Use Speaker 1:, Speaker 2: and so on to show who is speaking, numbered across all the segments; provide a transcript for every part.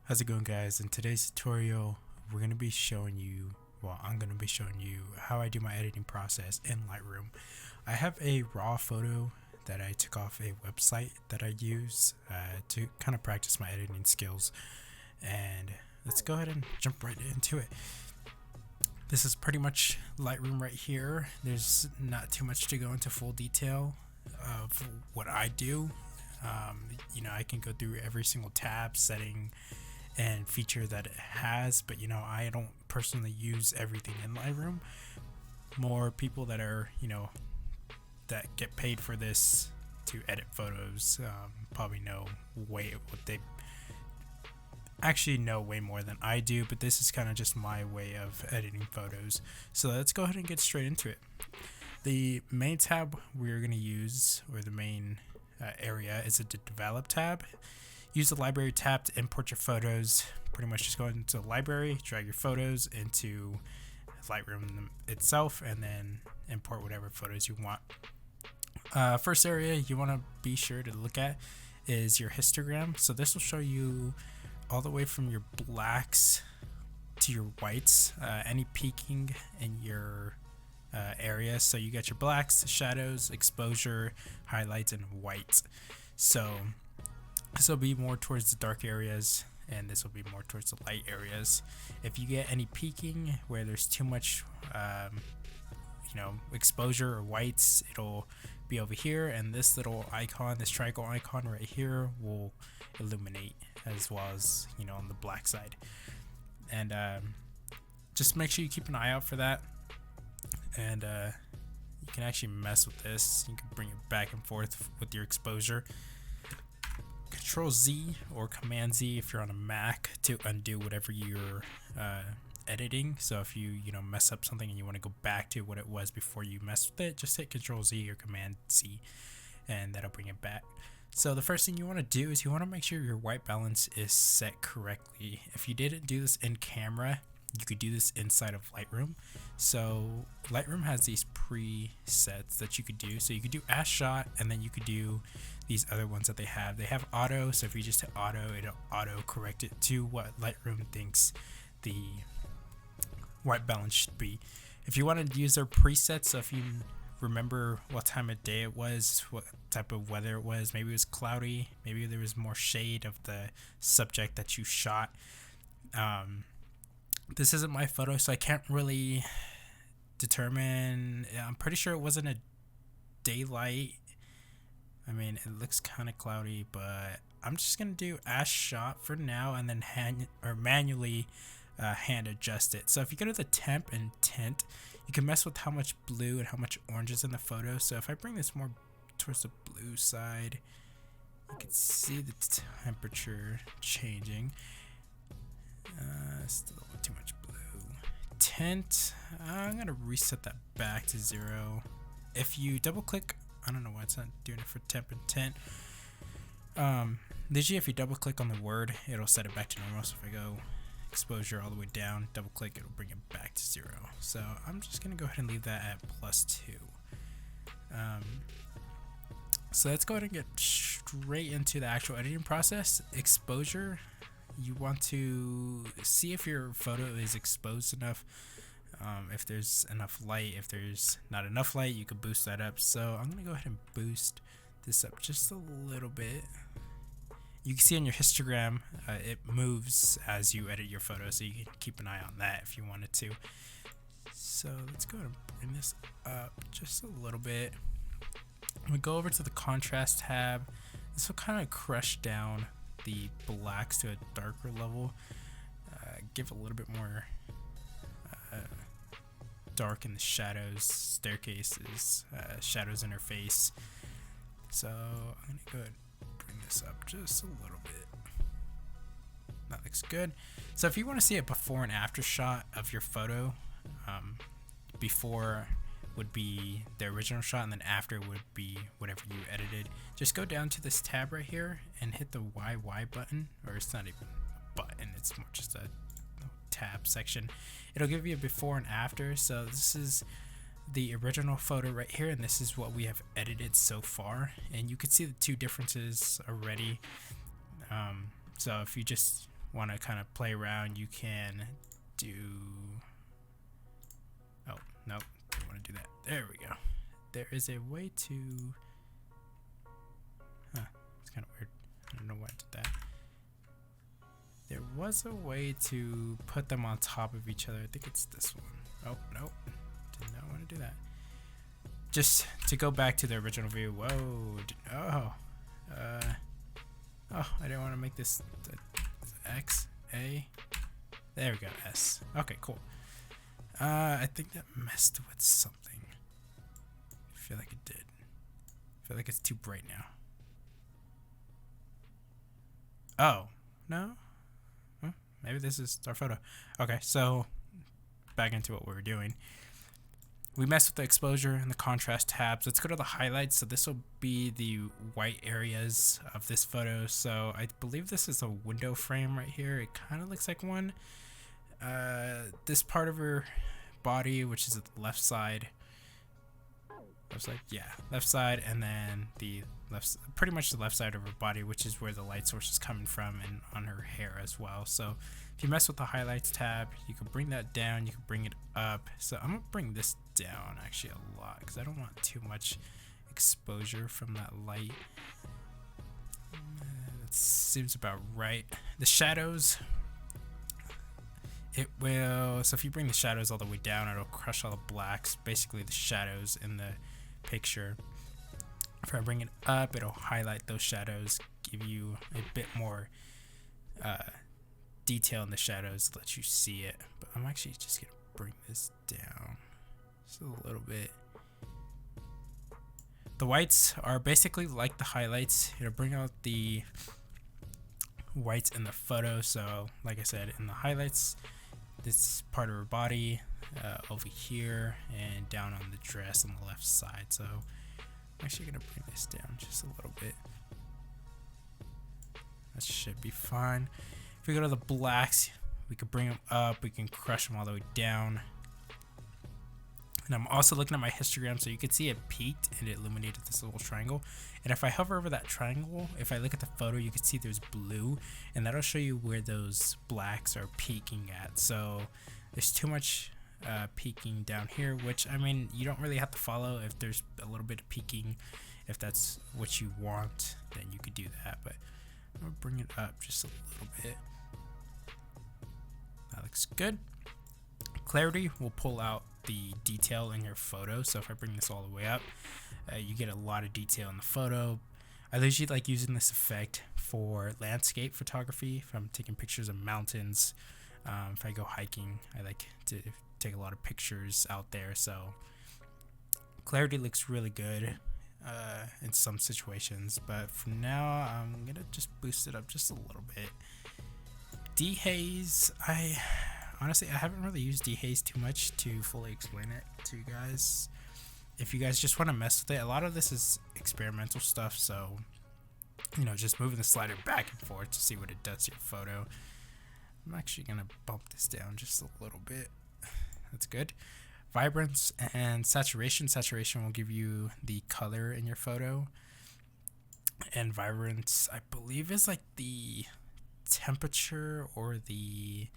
Speaker 1: How's it going, guys? In today's tutorial I'm going to be showing you how I do my editing process in Lightroom. I have a raw photo that I took off a website that I use to kind of practice my editing skills, and let's go ahead and jump right into it. This is pretty much Lightroom right here. There's not too much to go into full detail of what I do. I can go through every single tab, setting, and feature that it has, but I don't personally use everything in Lightroom. More people that are that get paid for this to edit photos probably know way more than I do, but this is kind of just my way of editing photos. So let's go ahead and get straight into it. The main tab we're going to use, or the main area, is the develop tab. Use the library tab to import your photos. Pretty much just go into the library, drag your photos into Lightroom itself, and then import whatever photos you want. First area you want to be sure to look at is your histogram. So this will show you all the way from your blacks to your whites, any peaking in your area. So you got your blacks, shadows, exposure, highlights, and whites. So this will be more towards the dark areas, and this will be more towards the light areas. If you get any peaking where there's too much exposure or whites, it'll be over here, and this little icon, this triangle icon right here, will illuminate, as well as on the black side. And just make sure you keep an eye out for that. And you can actually mess with this. You can bring it back and forth with your exposure. Control Z or Command Z if you're on a Mac to undo whatever you're editing. So if you mess up something and you want to go back to what it was before you mess with it, just hit Control Z or Command Z, and that'll bring it back. So the first thing you want to do is you want to make sure your white balance is set correctly. If you didn't do this in camera, you could do this inside of Lightroom. So Lightroom has these presets that you could do. So you could do as shot, and then you could do these other ones that they have. They have auto, so if you just hit auto, it'll auto correct it to what Lightroom thinks the white balance should be. If you want to use their presets, so if you remember what time of day it was, what type of weather it was, maybe it was cloudy, maybe there was more shade of the subject that you shot. This isn't my photo, so I can't really determine. I'm pretty sure it wasn't a daylight. I mean, it looks kind of cloudy, but I'm just gonna do as shot for now, and then manually hand adjust it. So if you go to the temp and tint, you can mess with how much blue and how much orange is in the photo. So if I bring this more towards the blue side, you can see the temperature changing. Still too much blue. Tint, I'm gonna reset that back to 0. If you double click, I don't know why it's not doing it for temp and tint. Usually if you double click on the word, it'll set it back to normal. So if I go exposure all the way down, double click, it'll bring it back to 0. So I'm just gonna go ahead and leave that at +2. So let's go ahead and get straight into the actual editing process. Exposure, you want to see if your photo is exposed enough. If there's enough light, if there's not enough light, you could boost that up. So I'm gonna go ahead and boost this up just a little bit. You can see on your histogram, it moves as you edit your photo, so you can keep an eye on that if you wanted to. So let's go ahead and bring this up just a little bit. I'm gonna go over to the contrast tab. This will kind of crush down the blacks to a darker level, give a little bit more dark in the shadows, staircases, shadows interface. So I'm gonna go ahead and bring this up just a little bit. That looks good. So if you want to see a before and after shot of your photo, before would be the original shot, and then after would be whatever you edited. Just go down to this tab right here and hit the YY button, or it's not even a button, it's more just a tab section. It'll give you a before and after. So this is the original photo right here, and this is what we have edited so far, and you can see the two differences already. So if you just want to kind of play around, you can do, oh no, don't want to do that. There we go. There is a way to, it's kind of weird. I don't know why I did that. There was a way to put them on top of each other. I think it's this one. Oh no, did not want to do that. Just to go back to the original view. Whoa, oh, I didn't want to make this X, A. There we go, S. Okay, cool. I think that messed with something. I feel like it did. I feel like it's too bright now. Oh, no? Huh? Maybe this is our photo. Okay, so back into what we were doing. We messed with the exposure and the contrast tabs. Let's go to the highlights. So this will be the white areas of this photo. So I believe this is a window frame right here. It kind of looks like one. This part of her body, which is at the left side. Left side? Yeah, left side. And then the pretty much the left side of her body, which is where the light source is coming from, and on her hair as well. So if you mess with the highlights tab, you can bring that down, you can bring it up. So I'm gonna bring this down actually a lot because I don't want too much exposure from that light. That seems about right. The shadows, it will, so if you bring the shadows all the way down, it'll crush all the blacks, basically the shadows in the picture. If I bring it up, it'll highlight those shadows, give you a bit more detail in the shadows to let you see it. But I'm actually just gonna bring this down just a little bit. The whites are basically like the highlights. It'll bring out the whites in the photo. So like I said, in the highlights, this part of her body, over here, and down on the dress on the left side. So I'm actually gonna bring this down just a little bit. That should be fine. If we go to the blacks, we can bring them up, we can crush them all the way down. And I'm also looking at my histogram, so you can see it peaked and it illuminated this little triangle. And if I hover over that triangle, if I look at the photo, you can see there's blue, and that'll show you where those blacks are peaking at. So there's too much peaking down here, which, I mean, you don't really have to follow. If there's a little bit of peaking, if that's what you want, then you could do that. But I'm gonna bring it up just a little bit. That looks good. Clarity will pull out the detail in your photo. So if I bring this all the way up, you get a lot of detail in the photo. I usually like using this effect for landscape photography. If I'm taking pictures of mountains, if I go hiking, I like to take a lot of pictures out there. So clarity looks really good in some situations, but for now I'm gonna just boost it up just a little bit. Dehaze, honestly, I haven't really used dehaze too much to fully explain it to you guys. If you guys just want to mess with it, a lot of this is experimental stuff, so, you know, just moving the slider back and forth to see what it does to your photo. I'm actually going to bump this down just a little bit. That's good. Vibrance and saturation. Saturation will give you the color in your photo. And vibrance, I believe, is like the temperature or the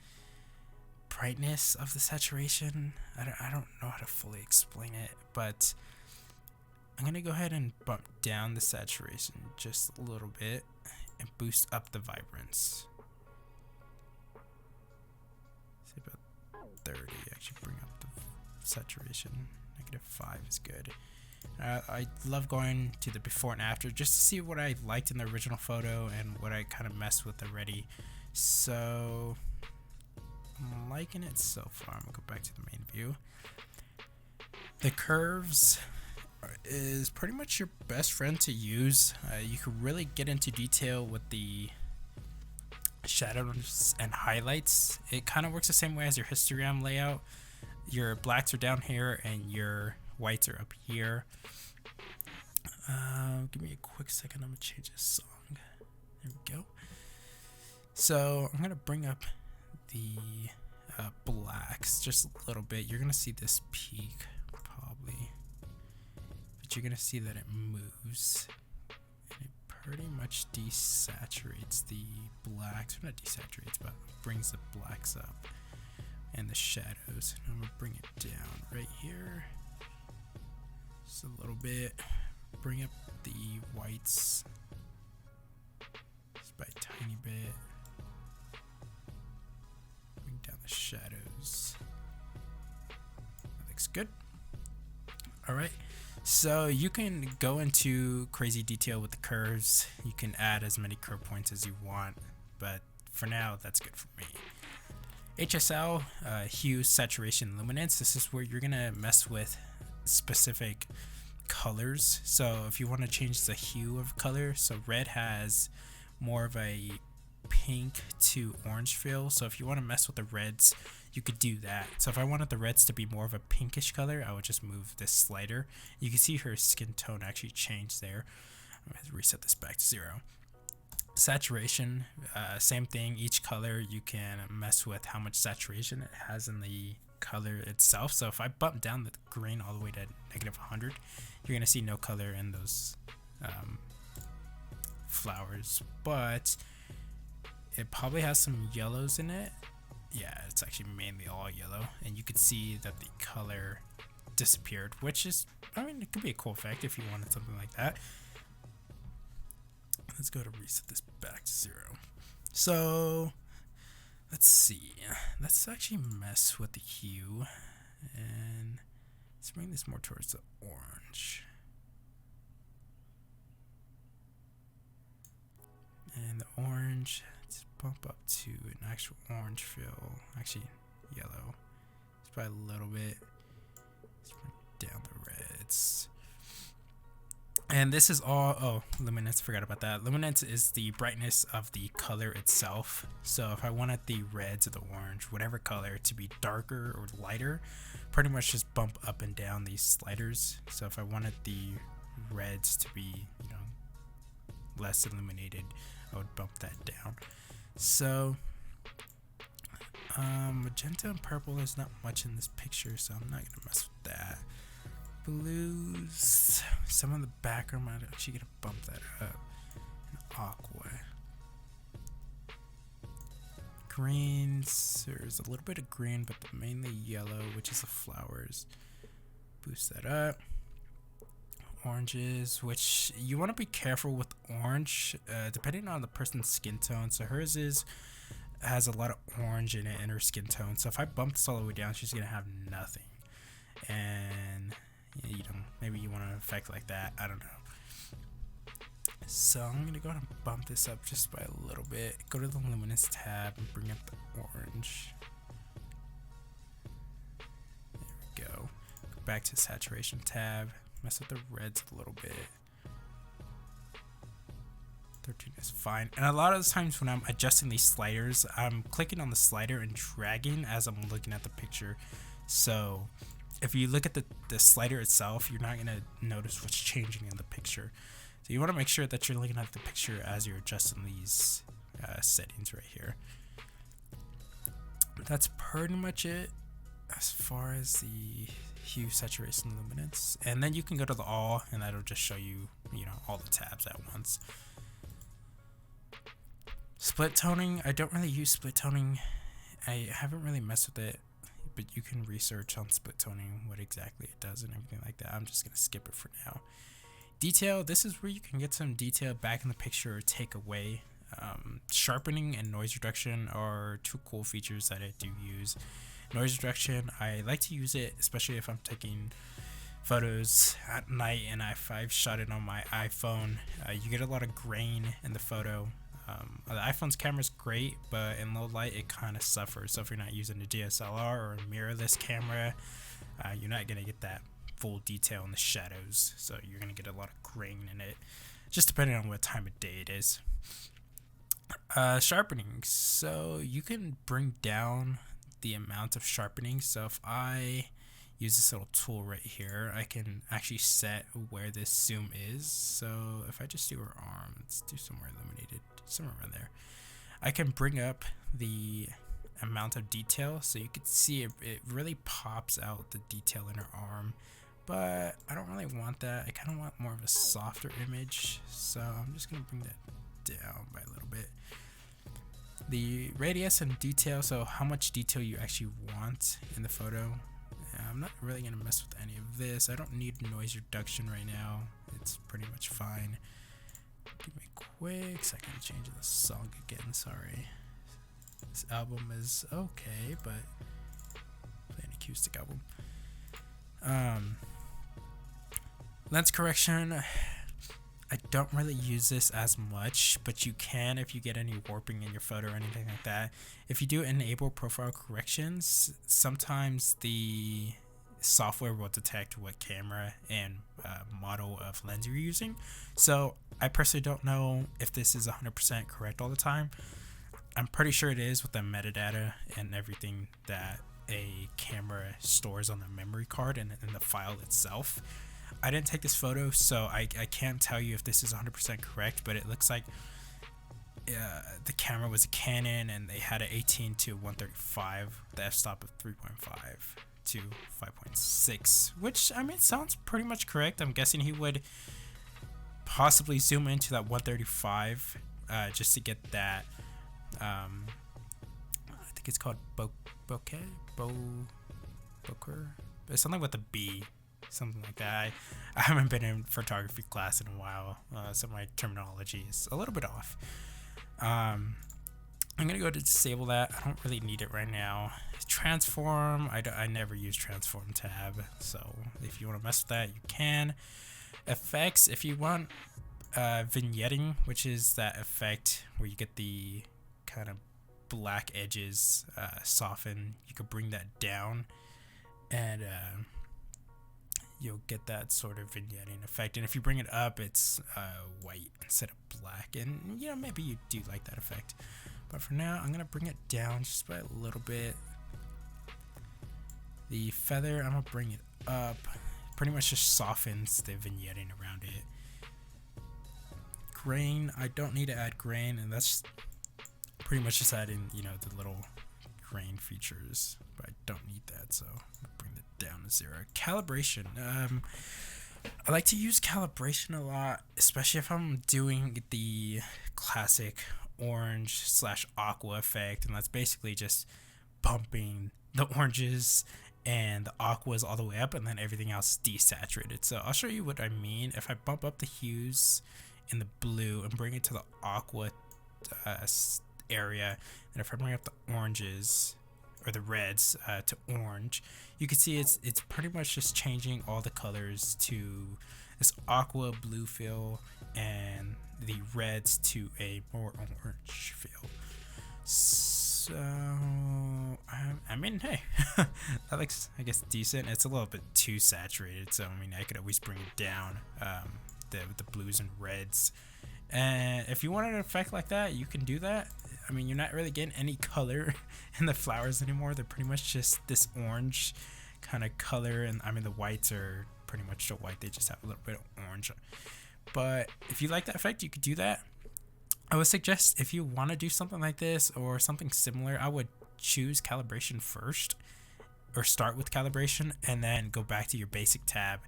Speaker 1: brightness of the saturation. I don't know how to fully explain it, but I'm gonna go ahead and bump down the saturation just a little bit and boost up the vibrance. Say about 30. Actually bring up the saturation. -5 is good. I love going to the before and after just to see what I liked in the original photo and what I kind of messed with already. So I'm liking it so far. I'm gonna go back to the main view. The curves is pretty much your best friend to use. You can really get into detail with the shadows and highlights. It kind of works the same way as your histogram layout. Your blacks are down here and your whites are up here. Give me a quick second. I'm gonna change this song. There we go. So I'm gonna bring up the blacks just a little bit. You're gonna see this peak probably, but you're gonna see that it moves in a pretty much desaturates the blacks, or not desaturates, but brings the blacks up and the shadows. And I'm gonna bring it down right here, just a little bit. Bring up the whites just by a tiny bit. Bring down the shadows. That looks good. All right. So you can go into crazy detail with the curves. You can add as many curve points as you want, but for now, that's good for me. HSL, hue, saturation, luminance. This is where you're gonna mess with specific colors. So if you want to change the hue of color, so red has more of a pink to orange feel. So if you want to mess with the reds, you could do that. So if I wanted the reds to be more of a pinkish color, I would just move this slider. You can see her skin tone actually change there. I'm going to reset this back to 0. Saturation, same thing. Each color you can mess with how much saturation it has in the color itself. So if I bump down the green all the way to -100, you're going to see no color in those flowers, but it probably has some yellows in it. Yeah, it's actually mainly all yellow, and you could see that the color disappeared, which is, I mean, it could be a cool effect if you wanted something like that. Let's go to reset this back to 0. So let's see, let's actually mess with the hue, and let's bring this more towards the orange. And the orange, let's bump up to an actual orange feel. Actually, yellow. It's probably a little bit. Let's bring down the reds. And this is all, oh, luminance, forgot about that. Luminance is the brightness of the color itself. So if I wanted the reds or the orange, whatever color, to be darker or lighter, pretty much just bump up and down these sliders. So if I wanted the reds to be, you know, less illuminated, I would bump that down. So magenta and purple, there's not much in this picture, so I'm not gonna mess with that. Blues, some of the background, I'm actually gonna bump that up. And aqua. Greens, there's a little bit of green, but mainly yellow, which is the flowers. Boost that up. Oranges, which you want to be careful with orange, depending on the person's skin tone. So hers has a lot of orange in it in her skin tone. So if I bump this all the way down, she's gonna have nothing. And you know, maybe you want an effect like that. I don't know. So I'm gonna go ahead and bump this up just by a little bit. Go to the luminance tab and bring up the orange. There we go. Go back to saturation tab. Mess with the reds a little bit. 13 is fine. And a lot of the times when I'm adjusting these sliders, I'm clicking on the slider and dragging as I'm looking at the picture. So if you look at the slider itself, you're not going to notice what's changing in the picture. So you want to make sure that you're looking at the picture as you're adjusting these settings right here. That's pretty much it as far as the hue, saturation, luminance. And then you can go to the all, and that'll just show you, you know, all the tabs at once. Split toning, I don't really use split toning. I haven't really messed with it, but you can research on split toning, what exactly it does and everything like that. I'm just gonna skip it for now. Detail, this is where you can get some detail back in the picture or take away. Sharpening and noise reduction are two cool features that I do use. Noise reduction, I like to use it, especially if I'm taking photos at night and if I've shot it on my iPhone. You get a lot of grain in the photo. The iPhone's camera's great, but in low light it kind of suffers. So if you're not using a DSLR or a mirrorless camera, you're not going to get that full detail in the shadows. So you're going to get a lot of grain in it, just depending on what time of day it is. Sharpening, so you can bring down the amount of sharpening. So if I use this little tool right here, I can actually set where this zoom is. So if I just do her arm, let's do somewhere illuminated, somewhere around there, I can bring up the amount of detail, so you can see it really pops out the detail in her arm but I don't really want that. I kind of want more of a softer image, so I'm just gonna bring that down by a little bit. The radius and detail, so how much detail you actually want in the photo. I'm not really gonna mess with any of this. I don't need noise reduction right now. It's pretty much fine. Give me a quick second to change the song again. Sorry. This album is okay, but play an acoustic album. Lens correction. I don't really use this as much, but you can if you get any warping in your photo or anything like that. If you do enable profile corrections, sometimes the software will detect what camera and model of lens you're using. So I personally don't know if this is 100% correct all the time. I'm pretty sure it is with the metadata and everything that a camera stores on the memory card and in the file itself. I didn't take this photo, so I can't tell you if this is 100% correct, but it looks like the camera was a Canon and they had an 18 to 135, the f-stop of 3.5 to 5.6, which, I mean, sounds pretty much correct. I'm guessing he would possibly zoom into that 135 just to get that, I think it's called bokeh? Bokeh? It's something with a B. Something like that. I haven't been in photography class in a while, so my terminology is a little bit off. I'm gonna go to disable that. I don't really need it right now. Transform, I never use transform tab, so if you want to mess with that, you can. Effects, if you want vignetting, which is that effect where you get the kind of black edges soften, you could bring that down, and you'll get that sort of vignetting effect. And if you bring it up, it's white instead of black, and you know, maybe you do like that effect. But for now, I'm gonna bring it down just by a little bit. The feather, I'm gonna bring it up. Pretty much just softens the vignetting around it. Grain, I don't need to add grain, and that's pretty much just adding, you know, the little grain features, but I don't need that, so I'll bring it down to 0. Calibration, I like to use calibration a lot, especially if I'm doing the classic orange / aqua effect, and that's basically just bumping the oranges and the aquas all the way up, and then everything else desaturated. So I'll show you what I mean. If I bump up the hues in the blue and bring it to the aqua area, and if I bring up the oranges or the reds to orange, you can see it's pretty much just changing all the colors to this aqua blue feel and the reds to a more orange feel. So I mean, hey, that looks, I guess, decent. It's a little bit too saturated, so I mean, I could always bring it down, the blues and reds. And if you want an effect like that, you can do that. I mean, you're not really getting any color in the flowers anymore. They're pretty much just this orange kind of color, and I mean, the whites are pretty much still white. They just have a little bit of orange. But if you like that effect, you could do that. I would suggest, if you want to do something like this or something similar, I would choose calibration first, or start with calibration and then go back to your basic tab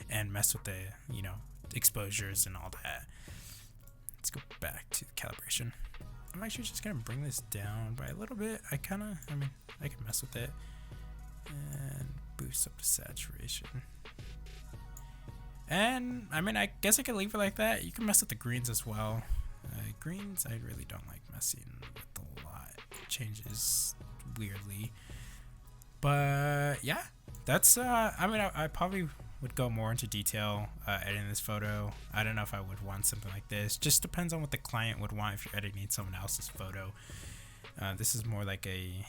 Speaker 1: and mess with the, you know, exposures and all that. Let's go back to calibration. I'm actually just gonna bring this down by a little bit. I can mess with it and boost up the saturation. And I mean, I guess I could leave it like that. You can mess with the greens as well. Greens, I really don't like messing with a lot. It changes weirdly. But yeah, that's I mean, I probably would go more into detail editing this photo. I don't know if I would want something like this. Just depends on what the client would want if you're editing someone else's photo. This is more like a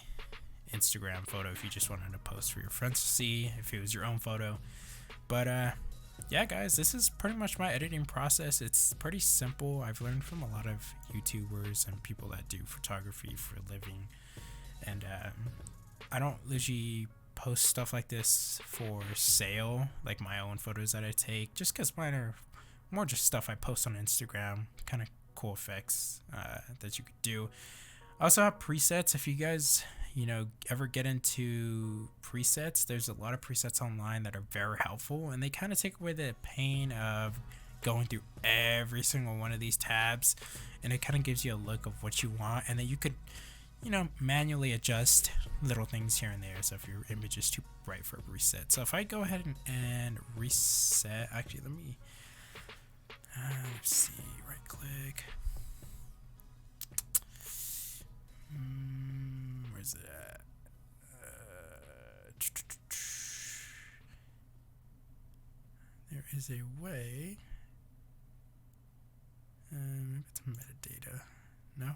Speaker 1: Instagram photo if you just wanted to post for your friends to see, if it was your own photo. But yeah, guys, this is pretty much my editing process. It's pretty simple. I've learned from a lot of YouTubers and people that do photography for a living. And I don't usually post stuff like this for sale, like my own photos that I take, just because mine are more just stuff I post on Instagram, kind of cool effects that you could do. I also have presets if you guys, ever get into presets, there's a lot of presets online that are very helpful, and they kind of take away the pain of going through every single one of these tabs, and it kind of gives you a look of what you want, and then you could manually adjust little things here and there. So if your image is too bright for a reset, so if I go ahead and reset, actually let me let's see, right click, where's it at? There is a way. Maybe it's metadata. No,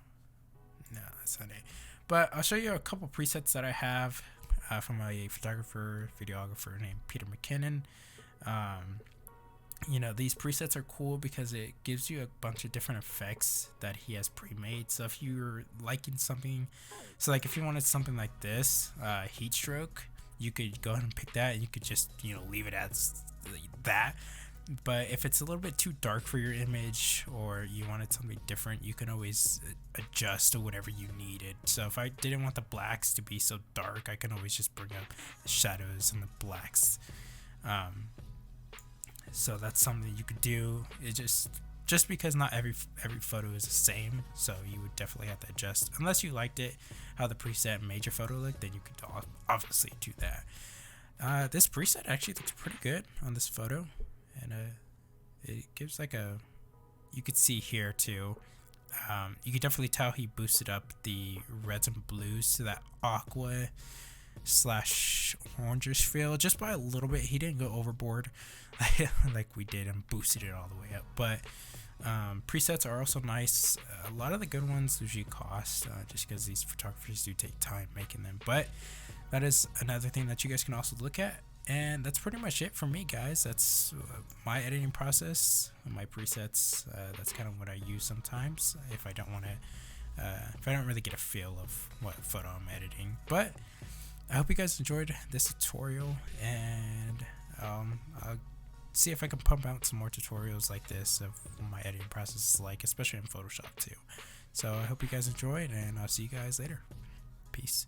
Speaker 1: that's not it. But I'll show you a couple presets that I have from a photographer, videographer named Peter McKinnon. These presets are cool because it gives you a bunch of different effects that he has pre-made. So if you're liking something, so like if you wanted something like this, heat stroke, you could go ahead and pick that, and you could just leave it as that. But if it's a little bit too dark for your image, or you wanted something different, you can always adjust to whatever you needed. So if I didn't want the blacks to be so dark, I can always just bring up the shadows and the blacks. So that's something you could do. It just because not every photo is the same, so you would definitely have to adjust. Unless you liked it how the preset made your photo look, then you could obviously do that. This preset actually looks pretty good on this photo, and it gives like you could see here too, you could definitely tell he boosted up the reds and blues to that aqua / orangish feel just by a little bit. He didn't go overboard like we did and boosted it all the way up. But presets are also nice. A lot of the good ones usually cost, just because these photographers do take time making them. But that is another thing that you guys can also look at. And that's pretty much it for me, guys. That's my editing process, my presets. That's kind of what I use sometimes if I don't want to, if I don't really get a feel of what photo I'm editing. But I hope you guys enjoyed this tutorial, and I'll see if I can pump out some more tutorials like this of what my editing process is like, especially in Photoshop too. So I hope you guys enjoyed, and I'll see you guys later. Peace.